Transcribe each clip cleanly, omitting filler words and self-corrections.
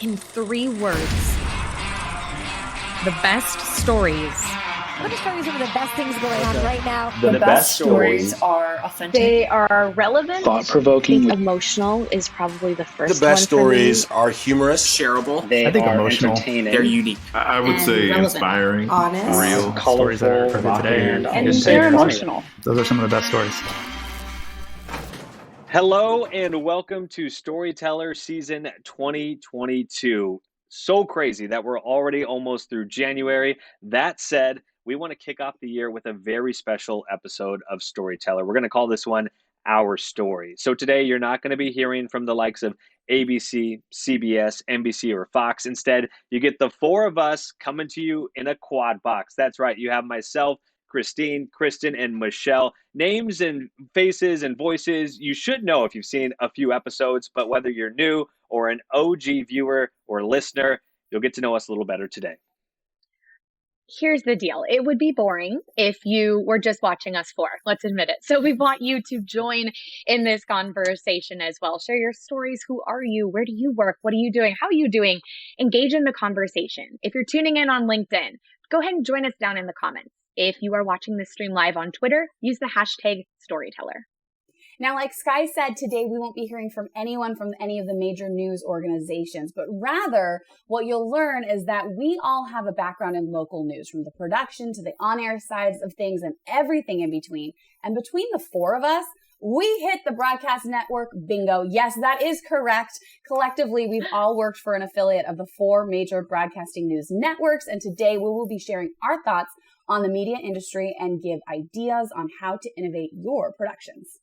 in 3 words. The best stories. What are stories of the best things going on right now? The best stories are authentic. They are relevant. Thought-provoking. Emotional is probably the first one. The best stories are humorous, shareable. They I think are emotional. entertaining. They're unique. I would say relevant. inspiring, Honest. real Colorful, stories that are for today. and they're emotional. Those are some of the best stories. Hello and welcome to Storyteller Season 2022. So crazy that we're already almost through January. That said, we want to kick off the year with a very special episode of Storyteller. We're going to call this one Our Story. So today you're not going to be hearing from the likes of ABC, CBS, NBC, or Fox. Instead, you get the 4 of us coming to you in a quad box. That's right. You have myself, Christine, Kristen, and Michelle. Names and faces and voices you should know if you've seen a few episodes, but whether you're new or an OG viewer or listener, you'll get to know us a little better today. Here's the deal. It would be boring if you were just watching us 4. Let's admit it. So we want you to join in this conversation as well. Share your stories. Who are you? Where do you work? What are you doing? How are you doing? Engage in the conversation. If you're tuning in on LinkedIn, go ahead and join us down in the comments. If you are watching this stream live on Twitter, use the hashtag Storyteller. Now, like Sky said, today we won't be hearing from anyone from any of the major news organizations, but rather what you'll learn is that we all have a background in local news, from the production to the on-air sides of things and everything in between. And between the 4 of us, we hit the broadcast network bingo. Yes, that is correct. Collectively, we've all worked for an affiliate of the 4 major broadcasting news networks, and today we will be sharing our thoughts on the media industry and give ideas on how to innovate your productions.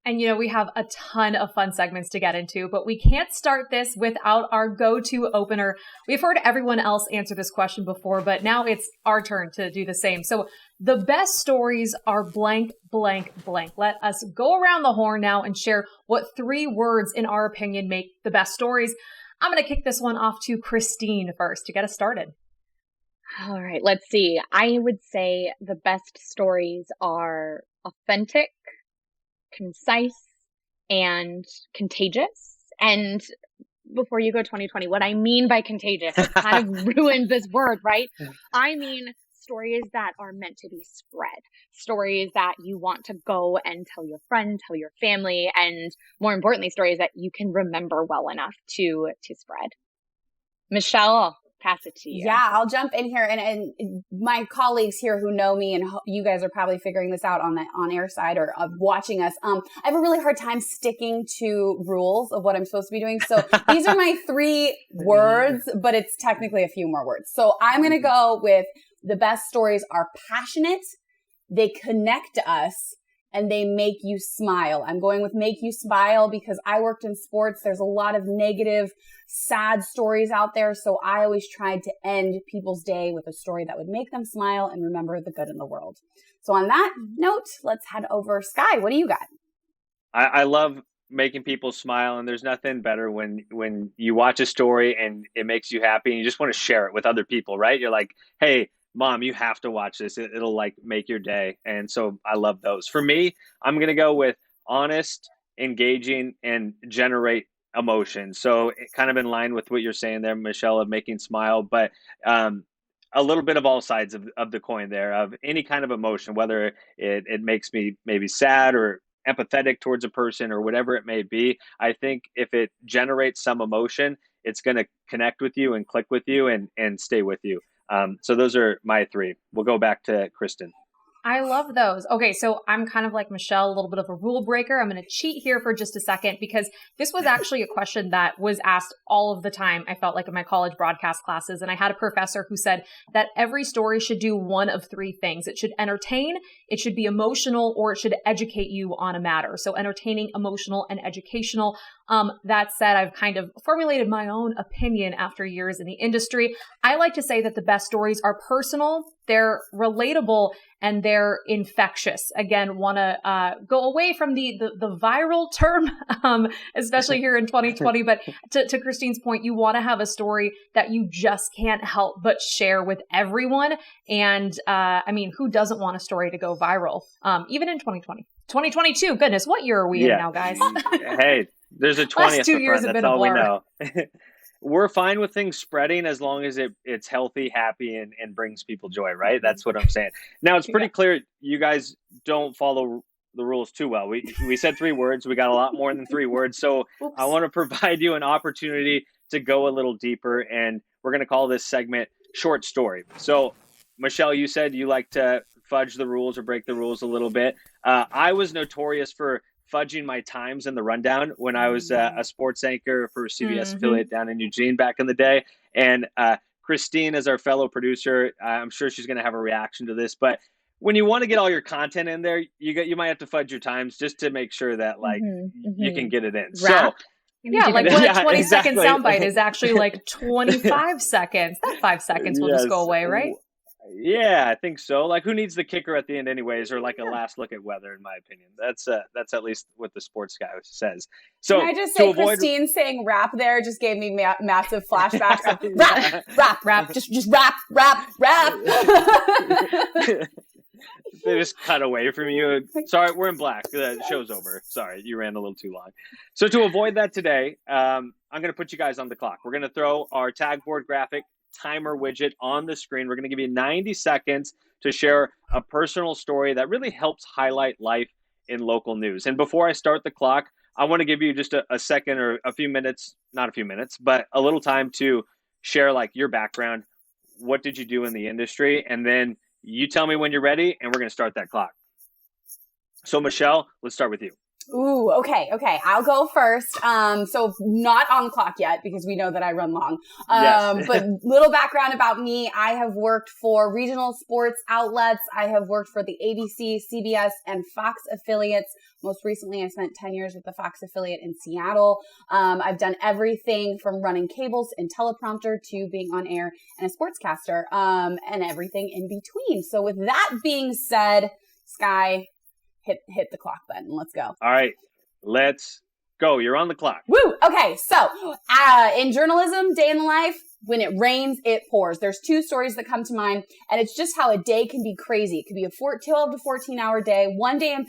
And, we have a ton of fun segments to get into, but we can't start this without our go-to opener. We've heard everyone else answer this question before, but now it's our turn to do the same. So the best stories are blank, blank, blank. Let us go around the horn now and share what 3 words, in our opinion, make the best stories. I'm going to kick this one off to Christine first to get us started. All right, let's see. I would say the best stories are authentic, concise, and contagious. And before you go 2020, what I mean by contagious, it kind of ruins this word, right? I mean stories that are meant to be spread, stories that you want to go and tell your friend, tell your family, and more importantly, stories that you can remember well enough to spread. Michelle, pass it to you. Yeah, I'll jump in here. And my colleagues here who know me, and you guys are probably figuring this out on the on-air side or watching us. I have a really hard time sticking to rules of what I'm supposed to be doing. So these are my 3 words, but it's technically a few more words. So I'm going to go with the best stories are passionate, they connect us, and they make you smile. I'm going with make you smile because I worked in sports. There's a lot of negative, sad stories out there. So I always tried to end people's day with a story that would make them smile and remember the good in the world. So on that note, let's head over. Sky, what do you got? I love making people smile, and there's nothing better when you watch a story and it makes you happy and you just want to share it with other people, right? You're like, hey, Mom, you have to watch this. It'll like make your day. And so I love those. For me, I'm going to go with honest, engaging, and generate emotion. So kind of in line with what you're saying there, Michelle, of making smile, but a little bit of all sides of the coin there, of any kind of emotion, whether it makes me maybe sad or empathetic towards a person or whatever it may be. I think if it generates some emotion, it's going to connect with you and click with you and stay with you. So those are my 3. We'll go back to Kristen. I love those. Okay, so I'm kind of like Michelle, a little bit of a rule breaker. I'm going to cheat here for just a second because this was actually a question that was asked all of the time, I felt like, in my college broadcast classes. And I had a professor who said that every story should do one of 3 things. It should entertain, it should be emotional, or it should educate you on a matter. So entertaining, emotional, and educational. That said, I've kind of formulated my own opinion after years in the industry. I like to say that the best stories are personal, they're relatable, and they're infectious. Again, want to go away from the viral term, especially here in 2020. But to Christine's point, you want to have a story that you just can't help but share with everyone. And who doesn't want a story to go viral, even in 2020? 2022, goodness, what year are we in now, guys? Hey, there's a 20th. Last 2 years have been a blur. That's all we know. we're fine with things spreading as long as it's healthy, happy, and brings people joy, right? That's what I'm saying. Now, it's pretty clear you guys don't follow the rules too well. We said 3 words. We got a lot more than 3 words. So I want to provide you an opportunity to go a little deeper, and we're going to call this segment Short Story. So, Michelle, you said you like to fudge the rules or break the rules a little bit. I was notorious for fudging my times in the rundown when I was a sports anchor for a CBS affiliate down in Eugene back in the day. And Christine, as our fellow producer, I'm sure she's going to have a reaction to this, but when you want to get all your content in there, you might have to fudge your times just to make sure that you can get it in. Rap. So Yeah, like when a 20-second exactly. soundbite is actually like 25 seconds. That 5 seconds will just go away, right? Yeah, I think so. Like, who needs the kicker at the end anyways, or like a last look at weather, in my opinion. That's at least what the sports guy says. So can I just say, Christine saying rap there just gave me massive flashbacks of rap, just rap. They just cut away from you. Sorry, we're in black. The show's over. Sorry, you ran a little too long. So to avoid that today, I'm going to put you guys on the clock. We're going to throw our tagboard graphic timer widget on the screen. We're going to give you 90 seconds to share a personal story that really helps highlight life in local news. And before I start the clock, I want to give you just a second or a few minutes, not a few minutes, but a little time to share like your background. What did you do in the industry? And then you tell me when you're ready, and we're going to start that clock. So, Michelle, let's start with you. Ooh, okay. I'll go first. So not on the clock yet because we know that I run long. Yes. But little background about me. I have worked for regional sports outlets. I have worked for the ABC, CBS, and Fox affiliates. Most recently, I spent 10 years with the Fox affiliate in Seattle. I've done everything from running cables and teleprompter to being on air and a sportscaster, and everything in between. So with that being said, Sky, hit the clock button. Let's go. All right, let's go. You're on the clock. Woo! Okay, so in journalism, day in the life, when it rains, it pours. There's 2 stories that come to mind, and it's just how a day can be crazy. It could be a 12 to 14-hour day. One day in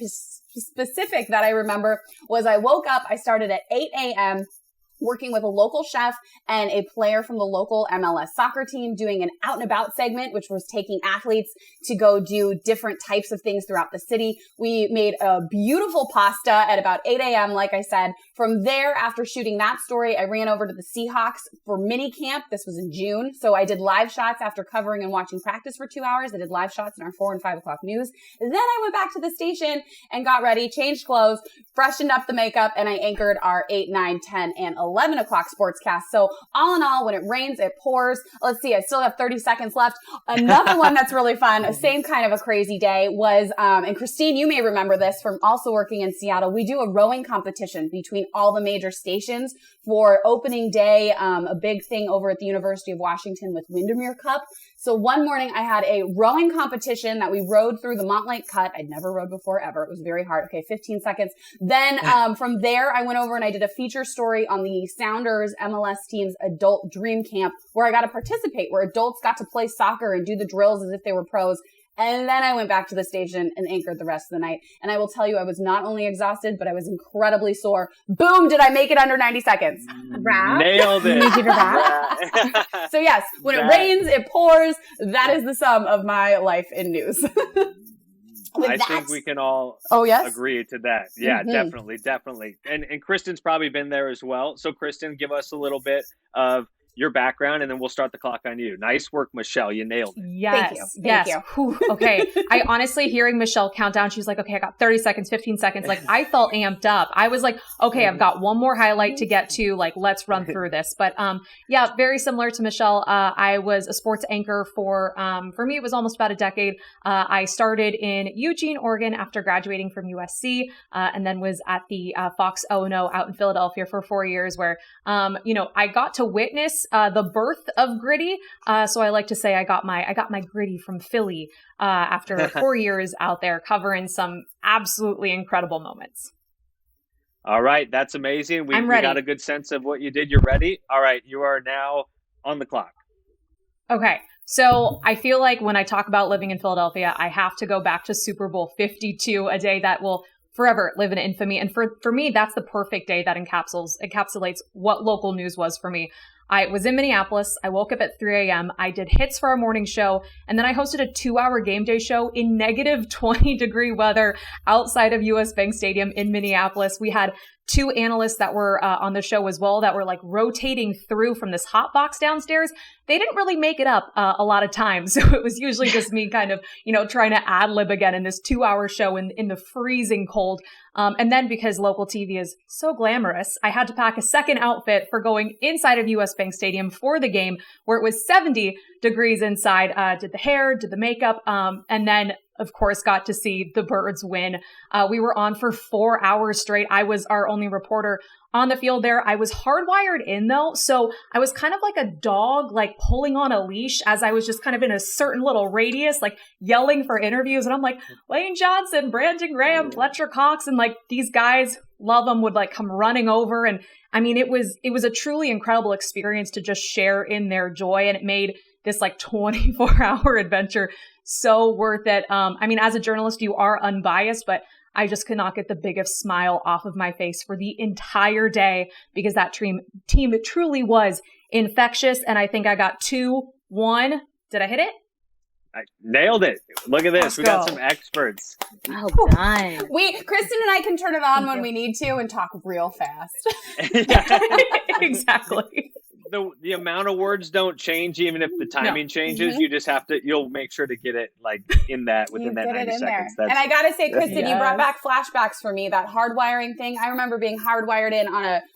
specific that I remember was I woke up, I started at 8 a.m., working with a local chef and a player from the local MLS soccer team doing an out and about segment, which was taking athletes to go do different types of things throughout the city. We made a beautiful pasta at about 8 a.m. Like I said, from there, after shooting that story, I ran over to the Seahawks for mini camp. This was in June. So I did live shots after covering and watching practice for 2 hours. I did live shots in our 4 and 5 o'clock news. Then I went back to the station and got ready, changed clothes, freshened up the makeup, and I anchored our 8, 9, 10, and 11 o'clock sportscast. So all in all, when it rains, it pours. Let's see, I still have 30 seconds left. Another one that's really fun, same kind of a crazy day was, and Christine, you may remember this from also working in Seattle. We do a rowing competition between all the major stations for opening day, a big thing over at the University of Washington with Windermere Cup. So one morning I had a rowing competition that we rowed through the Montlake Cut. I'd never rowed before ever. It was very hard. Okay, 15 seconds. Then from there, I went over and I did a feature story on the Sounders MLS team's adult dream camp where I got to participate, where adults got to play soccer and do the drills as if they were pros. And then I went back to the station and anchored the rest of the night. And I will tell you, I was not only exhausted, but I was incredibly sore. Boom! Did I make it under 90 seconds? Rap. Nailed it. Need you to rap. So yes, when it rains, it pours. That is the sum of my life in news. I think we can all agree to that. Yeah, definitely. And Kristen's probably been there as well. So Kristen, give us a little bit of your background, and then we'll start the clock on you. Nice work, Michelle. You nailed it. Yes. Thank you. Whew, okay. I honestly, hearing Michelle count down, she's like, okay, I got 30 seconds, 15 seconds. Like, I felt amped up. I was like, okay, I've got one more highlight to get to. Like, let's run through this. But, yeah, very similar to Michelle. I was a sports anchor for me, it was almost about a decade. I started in Eugene, Oregon after graduating from USC, and then was at the Fox O&O out in Philadelphia for 4 years where, I got to witness the birth of Gritty. So I like to say I got my Gritty from Philly after 4 years out there covering some absolutely incredible moments. All right. That's amazing. We got a good sense of what you did. You're ready. All right. You are now on the clock. Okay. So I feel like when I talk about living in Philadelphia, I have to go back to Super Bowl 52, a day that will forever live in infamy. And for me, that's the perfect day that encapsulates what local news was for me. I was in Minneapolis. I woke up at 3 a.m. I did hits for our morning show. And then I hosted a 2-hour game day show in negative 20-degree weather outside of US Bank Stadium in Minneapolis. We had 2 analysts that were on the show as well that were like rotating through from this hot box downstairs. They didn't really make it up a lot of times. So it was usually just me kind of, trying to ad lib again in this 2-hour show in the freezing cold. And then because local TV is so glamorous, I had to pack a second outfit for going inside of US Bank Stadium for the game where it was 70 degrees inside. Did the hair, did the makeup, and then of course, got to see the Birds win. We were on for 4 hours straight. I was our only reporter on the field there. I was hardwired in though. So I was kind of like a dog, like pulling on a leash as I was just kind of in a certain little radius, like yelling for interviews. And I'm like, Lane Johnson, Brandon Graham, Fletcher Cox. And like these guys, love them, would like come running over. And I mean, it was a truly incredible experience to just share in their joy. And it made this like 24-hour adventure so worth it. I mean, as a journalist, you are unbiased, but I just could not get the biggest smile off of my face for the entire day because that team it truly was infectious. And I think I got 2-1. Did I hit it? I nailed it. Look at this. Let's we got go. some experts. Well done. Kristen and I can turn it on when we need to and talk real fast. Exactly. The amount of words don't change even if the timing changes. You just have to, you'll make sure to get it like in that within that 90 seconds. And I gotta say, Kristen, you brought back flashbacks for me, that hardwiring thing. I remember being hardwired in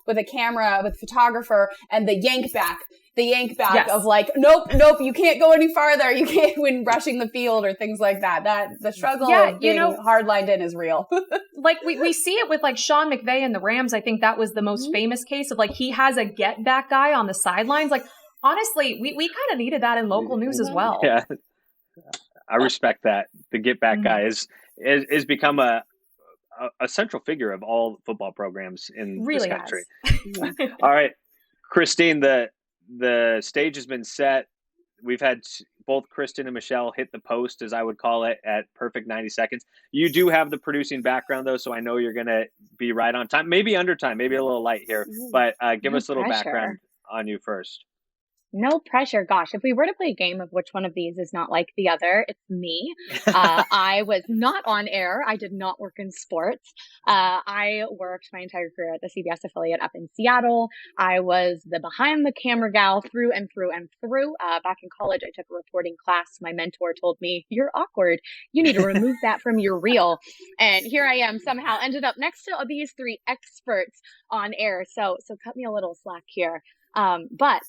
with a camera, with a photographer, and the yank back Yes. of like, nope, you can't go any farther. You can't when rushing the field or things like that. That the struggle of being hardlined in is real. Like we see it with like Sean McVay and the Rams. I think that was the most famous case of like he has a get back guy on the sidelines. Like honestly, we kind of needed that in local news as well. Yeah, I respect that. The get back guy is become a central figure of all football programs in this country. All right, Christine, the stage has been set. We've had both Kristen and Michelle hit the post, as I would call it, at perfect 90 seconds. You do have the producing background, though, so I know you're going to be right on time. Maybe under time, maybe a little light here. But give us a little background on you first. No pressure. Gosh, if we were to play a game of which one of these is not like the other, it's me. I was not on air. I did not work in sports. I worked my entire career at the CBS affiliate up in Seattle. I was the behind the camera gal through and through and through. Back in college, I took a reporting class. My mentor told me, "You're awkward. You need to remove that from your reel." And here I am, somehow ended up next to these 3 experts on air. So cut me a little slack here. But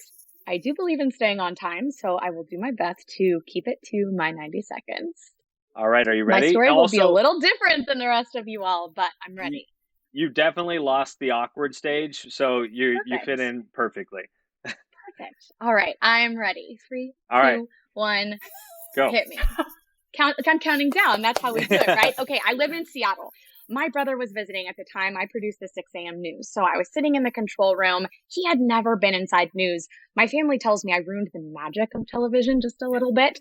I do believe in staying on time, so I will do my best to keep it to my 90 seconds. All right, are you ready? My story will be a little different than the rest of you all, but I'm ready. You definitely lost the awkward stage, so you fit in perfectly. Perfect. All right, I'm ready. 3, all 2, right. 1, go. Hit me. I'm counting down. That's how we do it, right? Okay, I live in Seattle. My brother was visiting at the time. I produced the 6 a.m. news. So I was sitting in the control room. He had never been inside news. My family tells me I ruined the magic of television just a little bit.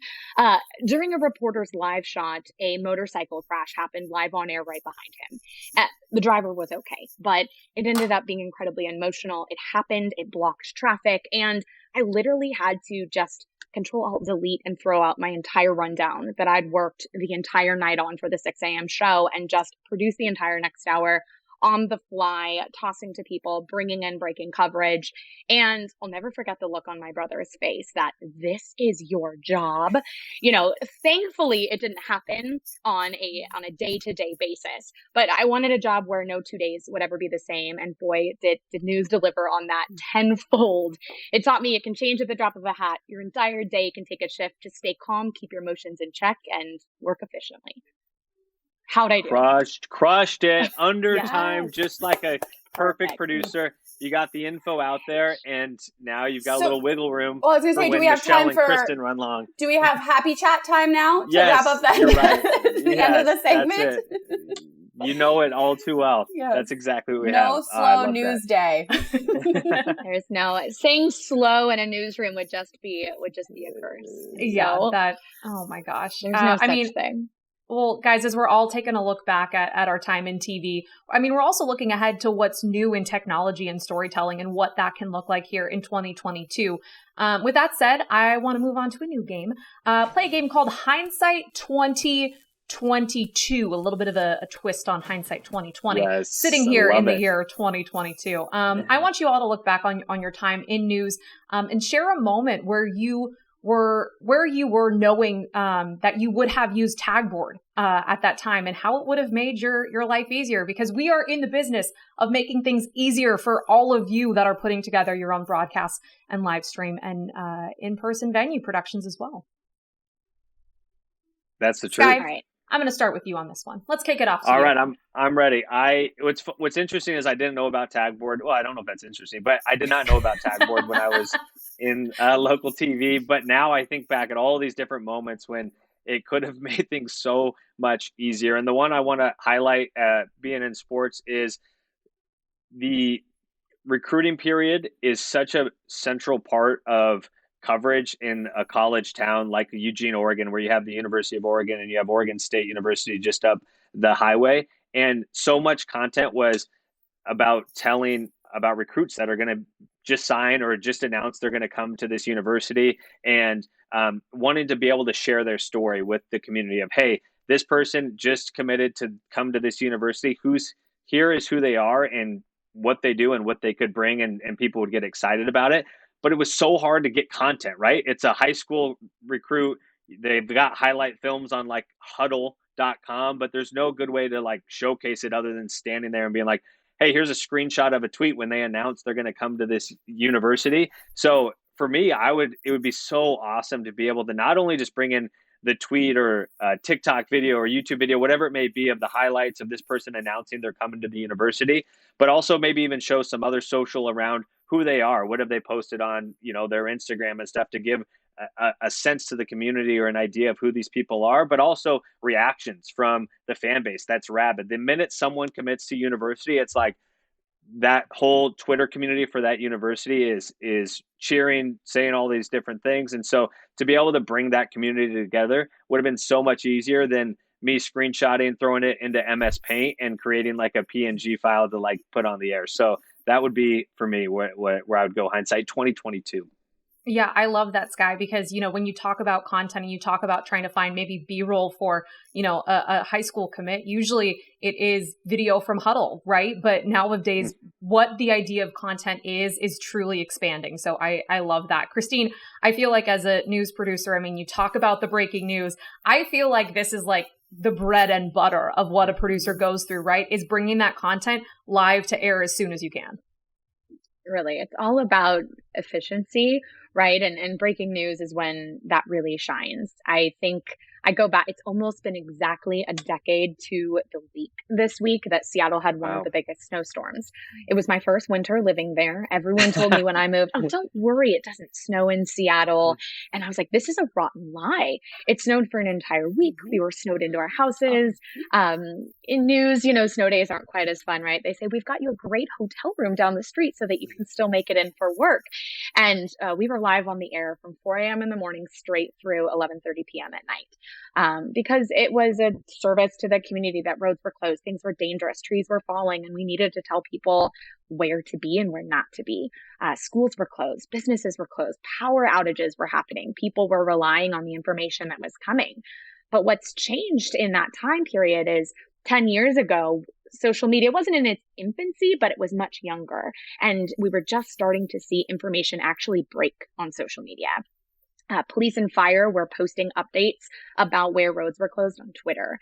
During a reporter's live shot, a motorcycle crash happened live on air right behind him. The driver was okay, but it ended up being incredibly emotional. It happened. It blocked traffic. And I literally had to just Control-Alt-Delete and throw out my entire rundown that I'd worked the entire night on for the 6 a.m. show and just produce the entire next hour on the fly, tossing to people, bringing in breaking coverage. And I'll never forget the look on my brother's face that this is your job. Thankfully it didn't happen on a day-to-day basis, but I wanted a job where no 2 days would ever be the same. And boy, did news deliver on that tenfold. It taught me it can change at the drop of a hat. Your entire day can take a shift. Just stay calm, keep your emotions in check, and work efficiently. How'd I do? Crushed it under time, just like a perfect producer. You got the info out there, and now you've got a little wiggle room. Well, I was going to say, do we have Michelle time and for Kristen run long? Do we have happy chat time now to Yes, wrap up that you're right. the end of the segment? That's it. You know it all too well. Yes. That's exactly what we have. No slow news day. There's no saying slow in a newsroom would just be a curse. Yeah, oh my gosh. There's no such thing. Well, guys, as we're all taking a look back at our time in TV, I mean, we're also looking ahead to what's new in technology and storytelling and what that can look like here in 2022. With that said, I want to move on to a new game. Play a game called Hindsight 2022, a little bit of a twist on Hindsight 2020, Yes, sitting here in the it. year 2022. I want you all to look back on your time in news and share a moment where you were knowing that you would have used Tagboard at that time and how it would have made your life easier, because we are in the business of making things easier for all of you that are putting together your own broadcasts and live stream and in-person venue productions as well. That's the truth. Sky, All right. I'm going to start with you on this one. Let's kick it off. All right, I'm ready. What's interesting is I didn't know about Tagboard. Well, I don't know if that's interesting, but I did not know about Tagboard when I was in local TV. But now I think back at all these different moments when it could have made things so much easier. And the one I want to highlight, being in sports, is the recruiting period is such a central part of coverage in a college town like Eugene, Oregon, where you have the University of Oregon and you have Oregon State University just up the highway. And so much content was about telling about recruits that are going to just sign or just announce they're going to come to this university, and wanting to be able to share their story with the community of, hey, this person just committed to come to this university. Here is who they are and what they do and what they could bring, and people would get excited about it. But it was so hard to get content, right? It's a high school recruit. They've got highlight films on like huddle.com, but there's no good way to like showcase it other than standing there and being like, hey, here's a screenshot of a tweet when they announce they're going to come to this university. So for me, it would be so awesome to be able to not only just bring in the tweet or TikTok video or YouTube video, whatever it may be, of the highlights of this person announcing they're coming to the university, but also maybe even show some other social around who they are. What have they posted on, their Instagram and stuff, to give a sense to the community or an idea of who these people are, but also reactions from the fan base. That's rabid. The minute someone commits to university, it's like that whole Twitter community for that university is cheering, saying all these different things. And so to be able to bring that community together would have been so much easier than me screenshotting, throwing it into MS Paint and creating like a PNG file to like put on the air. So that would be for me where I would go Hindsight 2022. Yeah, I love that, Sky, because, when you talk about content and you talk about trying to find maybe BRoll for, a high school commit, usually it is video from Huddle, right? But nowadays, what the idea of content is truly expanding. So I love that. Christine, I feel like as a news producer, I mean, you talk about the breaking news. I feel like this is like the bread and butter of what a producer goes through, right? Is bringing that content live to air as soon as you can. Really, it's all about efficiency, right? And breaking news is when that really shines. I think I go back, it's almost been exactly a decade to the week this week that Seattle had one of the biggest snowstorms. It was my first winter living there. Everyone told me when I moved, oh, don't worry, it doesn't snow in Seattle. And I was like, this is a rotten lie. It snowed for an entire week. We were snowed into our houses. In news, snow days aren't quite as fun, right? They say, we've got you a great hotel room down the street so that you can still make it in for work. And we were live on the air from 4 a.m. in the morning straight through 11:30 p.m. at night. Because it was a service to the community that roads were closed, things were dangerous, trees were falling, and we needed to tell people where to be and where not to be. Schools were closed, businesses were closed, power outages were happening. People were relying on the information that was coming. But what's changed in that time period is 10 years ago, social media wasn't in its infancy, but it was much younger. And we were just starting to see information actually break on social media. Police and fire were posting updates about where roads were closed on Twitter.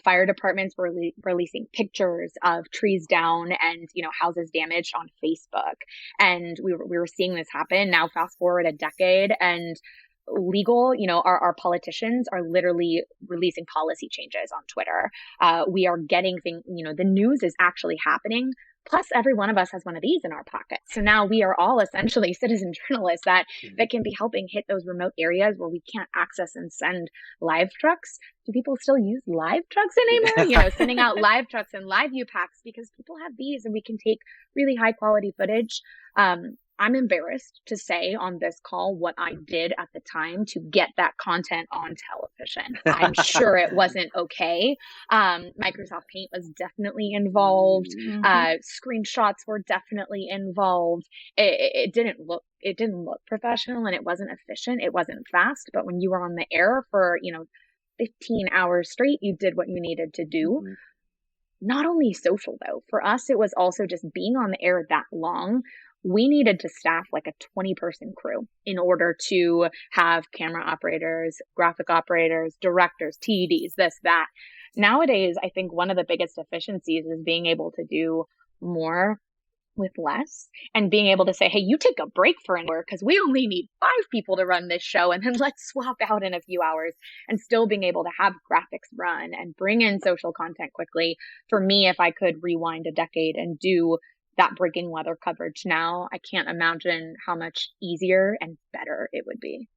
Fire departments were releasing pictures of trees down and, houses damaged on Facebook. And we were seeing this happen. Now, fast forward a decade, and legal, our politicians are literally releasing policy changes on Twitter. We are getting things, the news is actually happening. Plus, every one of us has one of these in our pocket. So now we are all essentially citizen journalists that can be helping hit those remote areas where we can't access and send live trucks. Do people still use live trucks anymore? Sending out live trucks and live view packs, because people have these and we can take really high quality footage. I'm embarrassed to say on this call what I did at the time to get that content on television. I'm sure it wasn't okay. Microsoft Paint was definitely involved. Screenshots were definitely involved. It didn't look professional, and it wasn't efficient. It wasn't fast. But when you were on the air for 15 hours straight, you did what you needed to do. Not only social though, for us it was also just being on the air that long. We needed to staff like a 20-person crew in order to have camera operators, graphic operators, directors, TEDs, this, that. Nowadays, I think one of the biggest efficiencies is being able to do more with less, and being able to say, hey, you take a break for an hour because we only need 5 people to run this show, and then let's swap out in a few hours, and still being able to have graphics run and bring in social content quickly. For me, if I could rewind a decade and do that breaking weather coverage now, I can't imagine how much easier and better it would be.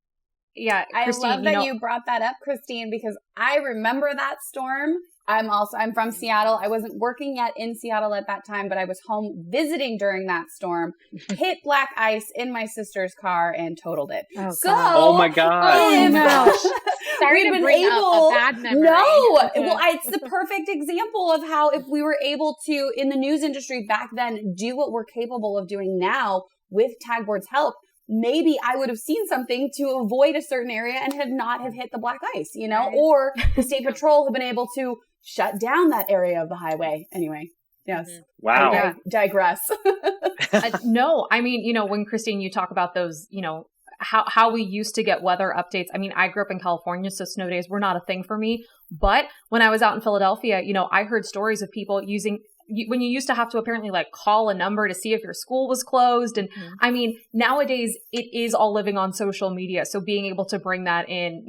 Yeah, Christine, I love that you brought that up, Christine, because I remember that storm. I'm from Seattle. I wasn't working yet in Seattle at that time, but I was home visiting during that storm, hit black ice in my sister's car and totaled it. Oh my God. Oh gosh. Sorry to bring up a bad memory. No. Well, it's the perfect example of how if we were able to, in the news industry back then, do what we're capable of doing now with Tagboard's help, maybe I would have seen something to avoid a certain area and have hit the black ice, Right. or the state patrol have been able to shut down that area of the highway. Anyway, yes. Wow. I digress. No, I mean, when Christine, you talk about those, how we used to get weather updates. I mean, I grew up in California, so snow days were not a thing for me. But when I was out in Philadelphia, I heard stories of people using, when you used to have to apparently like call a number to see if your school was closed. And I mean, nowadays it is all living on social media. So being able to bring that in,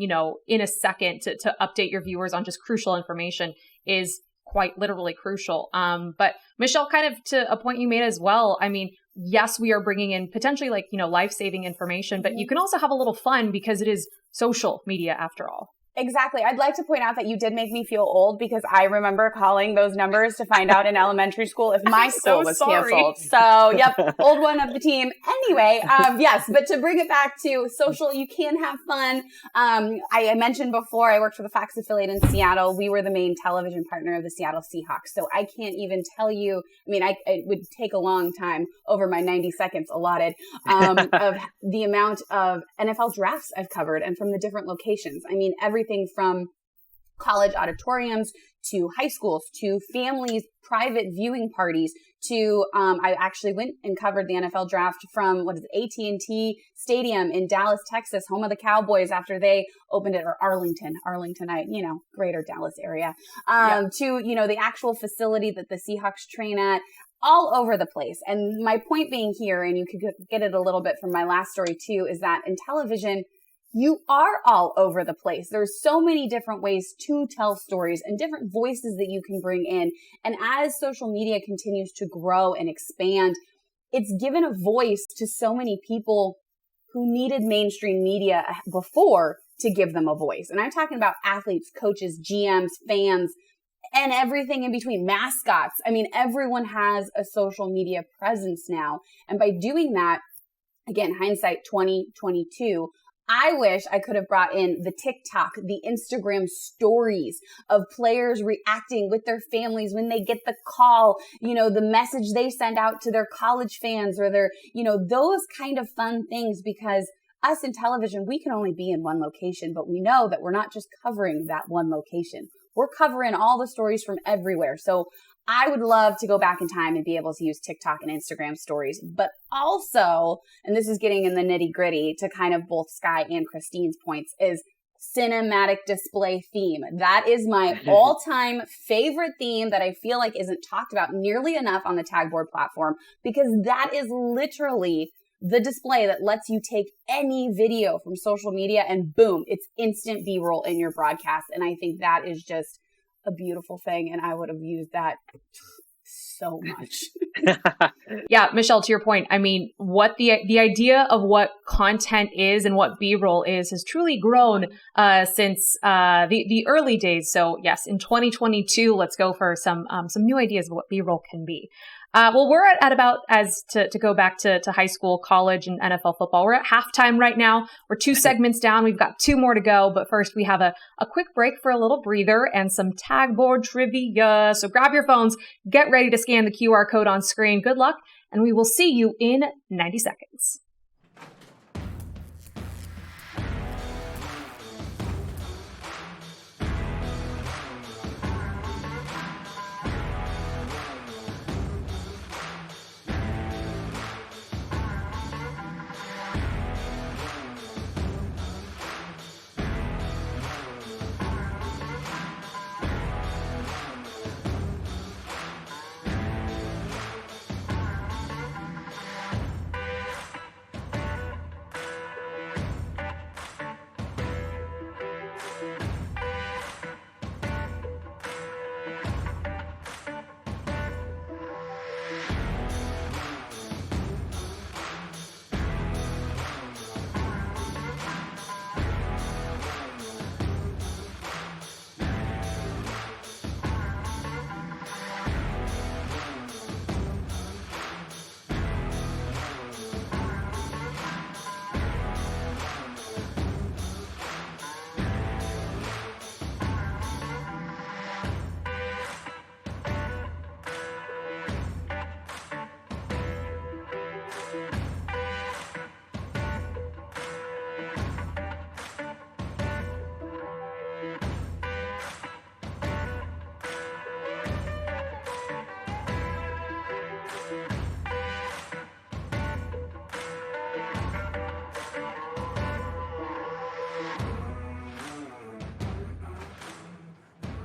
in a second to update your viewers on just crucial information is quite literally crucial. But Michelle, kind of to a point you made as well, I mean, yes, we are bringing in potentially like, life-saving information, but you can also have a little fun because it is social media after all. Exactly. I'd like to point out that you did make me feel old because I remember calling those numbers to find out in elementary school if my school was canceled. So, yep, old one of the team. Anyway, yes, but to bring it back to social, you can have fun. I mentioned before I worked for the Fox affiliate in Seattle. We were the main television partner of the Seattle Seahawks. So I can't even tell you, it would take a long time over my 90 seconds allotted, of the amount of NFL drafts I've covered and from the different locations. I mean, everything from college auditoriums to high schools to families, private viewing parties to, I actually went and covered the NFL draft from AT&T Stadium in Dallas, Texas, home of the Cowboys after they opened it, or Arlington, greater Dallas area, to, the actual facility that the Seahawks train at. All over the place. And my point being here, and you could get it a little bit from my last story too, is that in television, you are all over the place. There's so many different ways to tell stories and different voices that you can bring in. And as social media continues to grow and expand, it's given a voice to so many people who needed mainstream media before to give them a voice. And I'm talking about athletes, coaches, GMs, fans, and everything in between, mascots. I mean, everyone has a social media presence now. And by doing that, again, hindsight 2022, I wish I could have brought in the TikTok, the Instagram stories of players reacting with their families when they get the call, the message they send out to their college fans or their, those kind of fun things, because us in television, we can only be in one location, but we know that we're not just covering that one location. We're covering all the stories from everywhere. So I would love to go back in time and be able to use TikTok and Instagram stories, but also, and this is getting in the nitty gritty to kind of both Sky and Christine's points, is cinematic display theme. That is my all-time favorite theme that I feel like isn't talked about nearly enough on the Tagboard platform, because that is literally the display that lets you take any video from social media and boom, it's instant B-roll in your broadcast. And I think that is just a beautiful thing. And I would have used that so much. Yeah, Michelle, to your point, I mean, what the idea of what content is and what B-roll is has truly grown since the early days. So yes, in 2022, let's go for some new ideas of what B-roll can be. Well, we're at about, as to go back to high school, college, and NFL football, we're at halftime right now. We're 2 segments down. We've got 2 more to go. But first, we have a quick break for a little breather and some tagboard trivia. So grab your phones, get ready to scan the QR code on screen. Good luck, and we will see you in 90 seconds.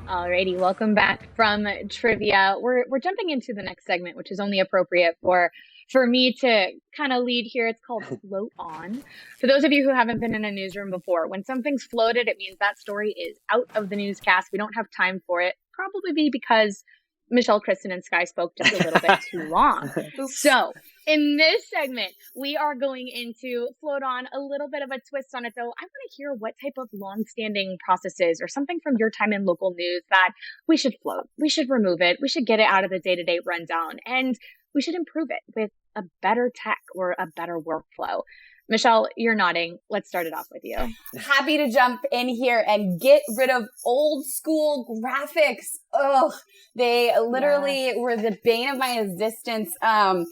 Alrighty, welcome back from trivia. We're jumping into the next segment, which is only appropriate for me to kind of lead here. It's called Float On. For those of you who haven't been in a newsroom before, when something's floated, it means that story is out of the newscast. We don't have time for it. Probably because Michelle, Kristen, and Sky spoke just a little bit too long. So in this segment, we are going into Float On, a little bit of a twist on it, though. I want to hear what type of long-standing processes or something from your time in local news that we should float. We should remove it. We should get it out of the day-to-day rundown. And we should improve it with a better tech or a better workflow. Michelle, you're nodding. Let's start it off with you. Happy to jump in here and get rid of old school graphics. Ugh, they literally were the bane of my existence. And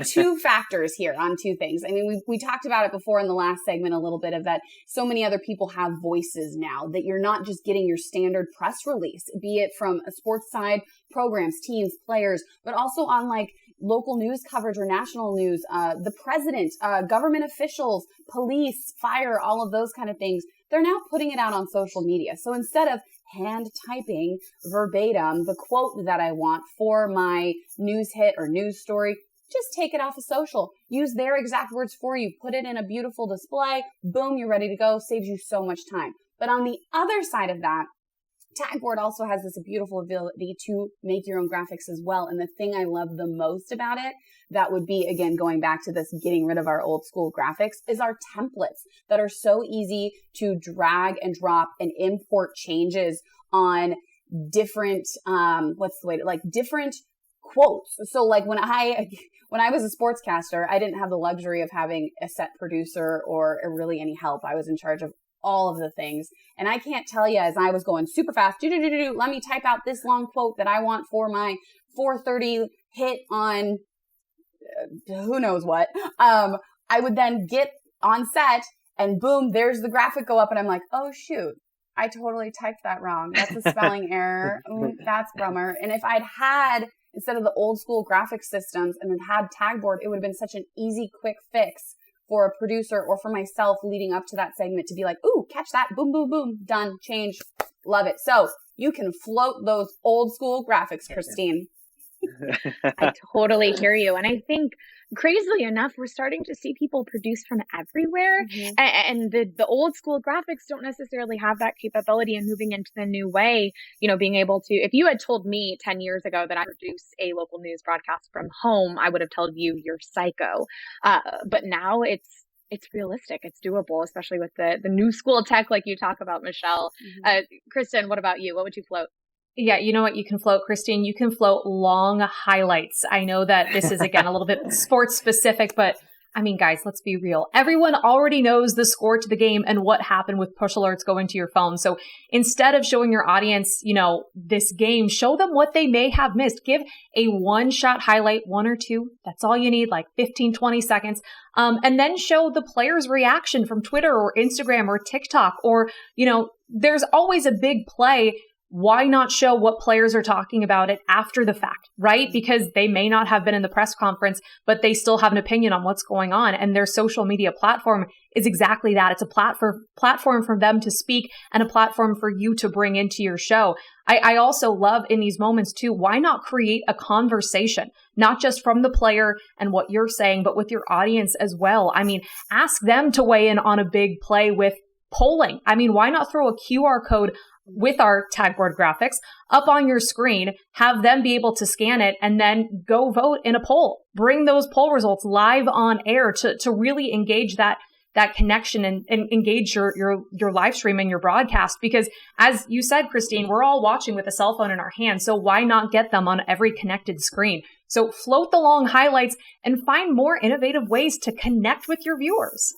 2 factors here on 2 things. I mean, we talked about it before in the last segment a little bit of that. So many other people have voices now that you're not just getting your standard press release, be it from a sports side, programs, teams, players, but also on like local news coverage or national news, the president, government officials, police, fire, all of those kind of things. They're now putting it out on social media. So instead of hand typing verbatim the quote that I want for my news hit or news story, just take it off of social. Use their exact words for you. Put it in a beautiful display. Boom, you're ready to go. Saves you so much time. But on the other side of that, Tagboard also has this beautiful ability to make your own graphics as well. And the thing I love the most about it, that would be, again, going back to this getting rid of our old school graphics, is our templates that are so easy to drag and drop and import changes on different, different quotes. So like when I was a sportscaster, I didn't have the luxury of having a set producer or really any help. I was in charge of all of the things. And I can't tell you, as I was going super fast, let me type out this long quote that I want for my 4:30 hit on who knows what. I would then get on set and boom, there's the graphic go up and I'm like, oh shoot, I totally typed that wrong. That's a spelling error. Ooh, that's bummer. And if I'd had, instead of the old school graphic systems and had Tagboard, it would have been such an easy, quick fix for a producer or for myself leading up to that segment to be like, ooh, catch that, boom, boom, boom, done, change, love it. So you can float those old school graphics, Christine. I totally hear you. And I think, crazily enough, we're starting to see people produce from everywhere. Mm-hmm. And the old school graphics don't necessarily have that capability. And moving into the new way, being able to, if you had told me 10 years ago that I produce a local news broadcast from home, I would have told you you're psycho. But now it's realistic. It's doable, especially with the new school tech like you talk about, Michelle. Mm-hmm. Kristen, what about you? What would you float? Yeah, you know what you can float, Christine? You can float long highlights. I know that this is, again, a little bit sports specific, but I mean, guys, let's be real. Everyone already knows the score to the game and what happened with push alerts going to your phone. So instead of showing your audience, this game, show them what they may have missed. Give a one-shot highlight, 1 or 2. That's all you need, like 15, 20 seconds. And then show the player's reaction from Twitter or Instagram or TikTok or, there's always a big play. Why not show what players are talking about it after the fact, right? Because they may not have been in the press conference, but they still have an opinion on what's going on. And their social media platform is exactly that. It's a platform for them to speak and a platform for you to bring into your show. I also love in these moments too, why not create a conversation, not just from the player and what you're saying, but with your audience as well. I mean, ask them to weigh in on a big play with polling. I mean, why not throw a QR code with our tagboard graphics up on your screen, have them be able to scan it and then go vote in a poll. Bring those poll results live on air to really engage that connection and engage your live stream and your broadcast. Because as you said, Christine, we're all watching with a cell phone in our hand. So why not get them on every connected screen? So float the long highlights and find more innovative ways to connect with your viewers.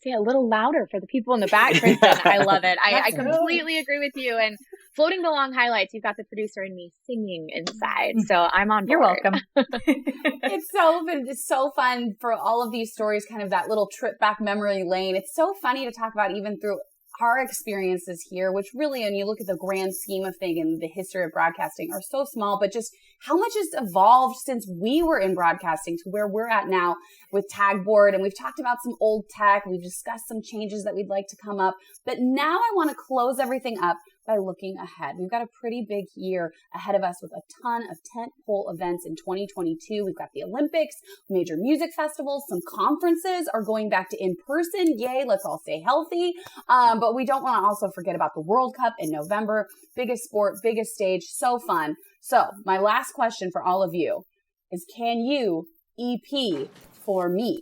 A little louder for the people in the back, Kristen. I love it. I completely agree with you. And floating the long highlights, you've got the producer and me singing inside. So I'm on board. You're welcome. It's so fun for all of these stories, kind of that little trip back memory lane. It's so funny to talk about even through our experiences here, which really, when you look at the grand scheme of things and the history of broadcasting, are so small, but just how much has evolved since we were in broadcasting to where we're at now with Tagboard. And we've talked about some old tech. We've discussed some changes that we'd like to come up. But now I want to close everything up by looking ahead. We've got a pretty big year ahead of us with a ton of tentpole events in 2022. We've got the Olympics, major music festivals, some conferences are going back to in-person. Yay, let's all stay healthy. But we don't want to also forget about the World Cup in November. Biggest sport, biggest stage, so fun. So my last question for all of you is, can you EP for me?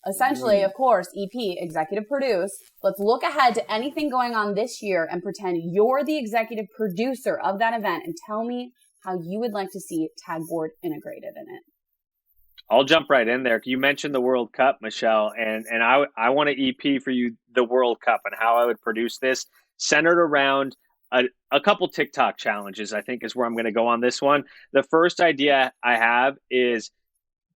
Essentially, of course, EP, executive produce. Let's look ahead to anything going on this year and pretend you're the executive producer of that event and tell me how you would like to see Tagboard integrated in it. I'll jump right in there. You mentioned the World Cup, Michelle, and I want to EP for you the World Cup and how I would produce this, centered around a couple TikTok challenges, I think is where I'm going to go on this one. The first idea I have is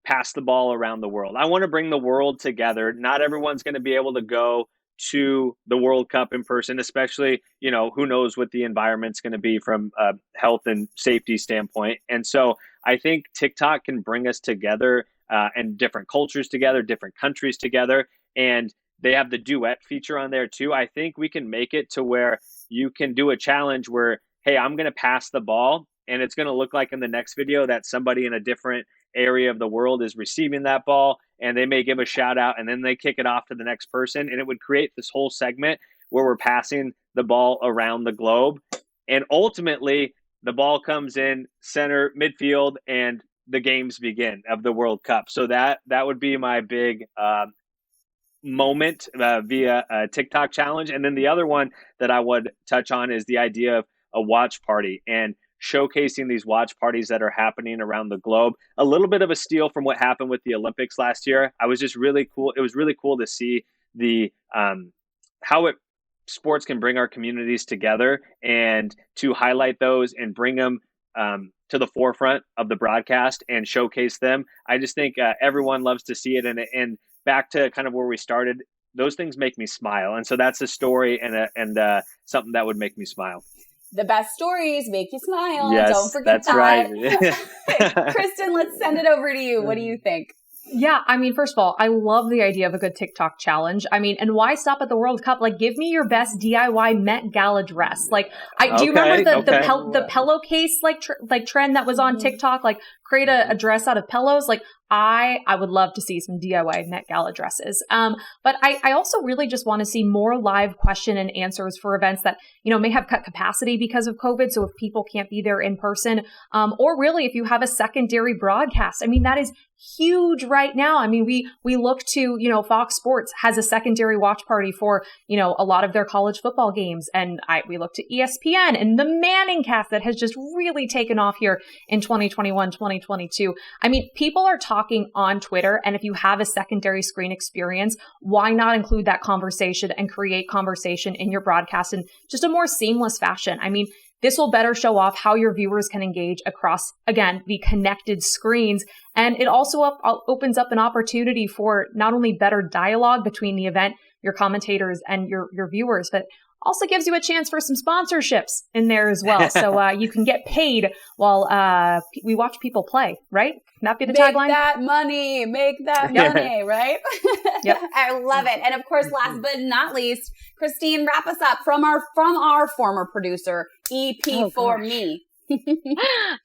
pass the ball around the world. I want to bring the world together. Not everyone's going to be able to go to the World Cup in person, especially, who knows what the environment's going to be from a health and safety standpoint. And so I think TikTok can bring us together and different cultures together, different countries together. And they have the duet feature on there too. I think we can make it to where you can do a challenge where, hey, I'm going to pass the ball, and it's going to look like in the next video that somebody in a different area of the world is receiving that ball, and they may give a shout out, and then they kick it off to the next person, and it would create this whole segment where we're passing the ball around the globe, and ultimately the ball comes in center midfield and the games begin of the World Cup. So that would be my big moment via a TikTok challenge. And then the other one that I would touch on is the idea of a watch party and showcasing these watch parties that are happening around the globe. A little bit of a steal from what happened with the Olympics last year. I was just really cool. It was really cool to see the how sports can bring our communities together and to highlight those and bring them to the forefront of the broadcast and showcase them. I just think everyone loves to see it. And back to kind of where we started, those things make me smile. And so that's a story and something that would make me smile. The best stories make you smile. Yes, don't forget that's that. Right. Kristen, let's send it over to you. What do you think? Yeah, I mean, first of all, I love the idea of a good TikTok challenge. I mean, and why stop at the World Cup? Like, give me your best DIY Met Gala dress. Like, do you remember the pillowcase like trend that was on TikTok? Like, create a dress out of pillows. Like I would love to see some DIY Met Gala dresses. But I also really just want to see more live question and answers for events that, may have cut capacity because of COVID. So if people can't be there in person, or really if you have a secondary broadcast, I mean, that is huge right now. I mean, we look to, Fox Sports has a secondary watch party for, a lot of their college football games. And we look to ESPN and the Manning cast that has just really taken off here in 2021, 2022. I mean, people are talking on Twitter, and if you have a secondary screen experience, why not include that conversation and create conversation in your broadcast in just a more seamless fashion? I mean, this will better show off how your viewers can engage across, again, the connected screens. And it also opens up an opportunity for not only better dialogue between the event, your commentators, and your viewers, but also gives you a chance for some sponsorships in there as well. So you can get paid while we watch people play, right? Can that be the tagline? Make that money, right? Yep. I love it. And of course, last but not least, Christine, wrap us up from our former producer, EP for me.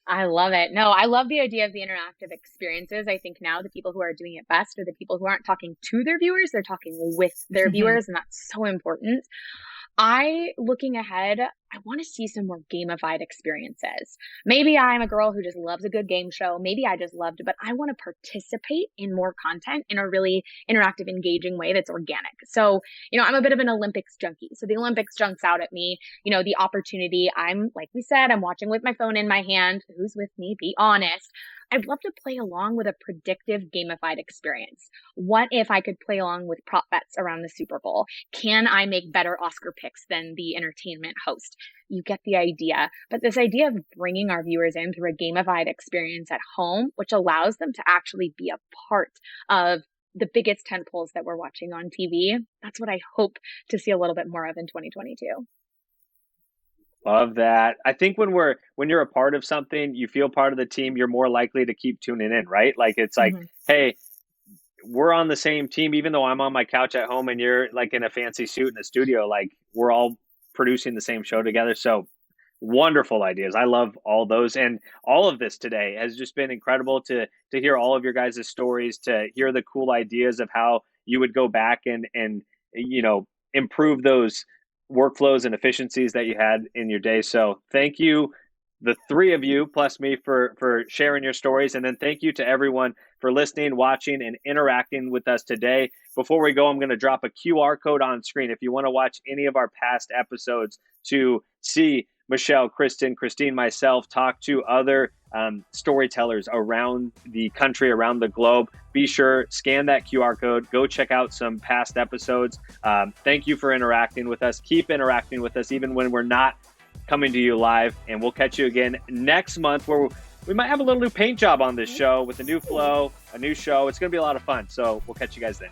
I love it. No, I love the idea of the interactive experiences. I think now the people who are doing it best are the people who aren't talking to their viewers, they're talking with their viewers, and that's so important. Looking ahead, I want to see some more gamified experiences. Maybe I'm a girl who just loves a good game show. Maybe I just loved it, but I want to participate in more content in a really interactive, engaging way that's organic. So, I'm a bit of an Olympics junkie. So the Olympics jumps out at me, the opportunity. Like we said, I'm watching with my phone in my hand. Who's with me? Be honest. I'd love to play along with a predictive gamified experience. What if I could play along with prop bets around the Super Bowl? Can I make better Oscar picks than the entertainment host? You get the idea. But this idea of bringing our viewers in through a gamified experience at home, which allows them to actually be a part of the biggest tentpoles that we're watching on TV, that's what I hope to see a little bit more of in 2022. Love that. I think when you're a part of something, you feel part of the team, you're more likely to keep tuning in, right? Like it's like, hey, we're on the same team, even though I'm on my couch at home and you're like in a fancy suit in the studio, like we're all producing the same show together. So wonderful ideas. I love all those. And all of this today has just been incredible to hear all of your guys' stories, to hear the cool ideas of how you would go back and improve those workflows and efficiencies that you had in your day. So thank you, the three of you plus me, for sharing your stories. And then thank you to everyone for listening, watching, and interacting with us today. Before we go, I'm going to drop a QR code on screen. If you want to watch any of our past episodes to see Michelle, Kristen, Christine, myself talk to other storytellers around the country, around the globe, be sure, scan that QR code, go check out some past episodes. Thank you for interacting with us. Keep interacting with us even when we're not coming to you live. And we'll catch you again next month, where we might have a little new paint job on this show with a new flow, a new show. It's going to be a lot of fun. So we'll catch you guys then.